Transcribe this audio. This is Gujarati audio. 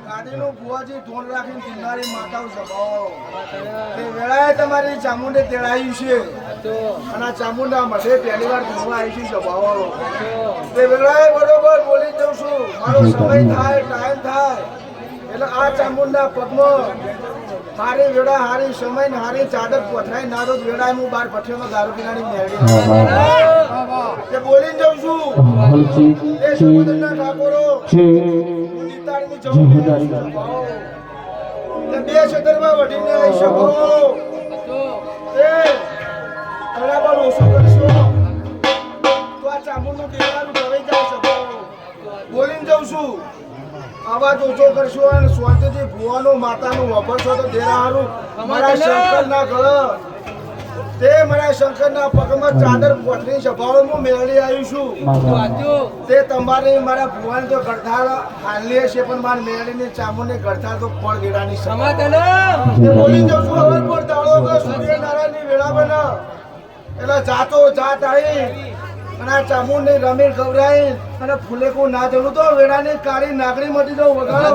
ગાડીનું ભુવાજી ધોન રાખીને કિનારી માતાઓ સભાઓ તે વેળાએ તમારી ચામુંડે તેડાયું છે અને આ ચામુંડા મઢે પહેલી વાર ધોવા આવી છે સભાઓ તે વેળાએ બરોબર બોલી જઉં છું મારો સમય થાય ટાઈમ થાય એટલે આ ચામુંડા પગમાં હારી વેળા હારી સમય ને હારી ચાદર પોથરાઈ નારો વેળાએ હું બાર ભઠ્ઠીમાં દારૂ પીનાની મેળવી તે બોલી જઉં છું એ સમુદ્રના ઠાકોરો બે ક્ષેત્રમાં વઢીને આવી શકો બરાબર ઓછું કરશો તો આ ચામુંડનું દેવાનું ભરાઈ જાય શકો બોલીને જઉં છું અવાજ ઓછો કરશો અને સ્વાતિથી ભુવાનું માતાનું વાપરશો તો દેરાહારું મારા શંકરના ઘર તે મારા શંકરના પગમાં ચાદર પોઠરી સભાળો હું મેળવી આવી છું તે તમારે મારા ભુવાન તો ગળથાળ હાલી હશે પણ મારા મેળવીની ચામુંડની ગળથાળ તો ફળ ગેડાની સમાધાન બોલી જઉં છું હવે પર દાડો કે સૂર્યનારાયણની વેળા બને એટલે જાતો જાત આવી અને આ ચામુંડની રમીર ગવરાઈ અને ફૂલેકું ના જવું તો વેળાની કાળી નાગરી મટી જવું વગાડો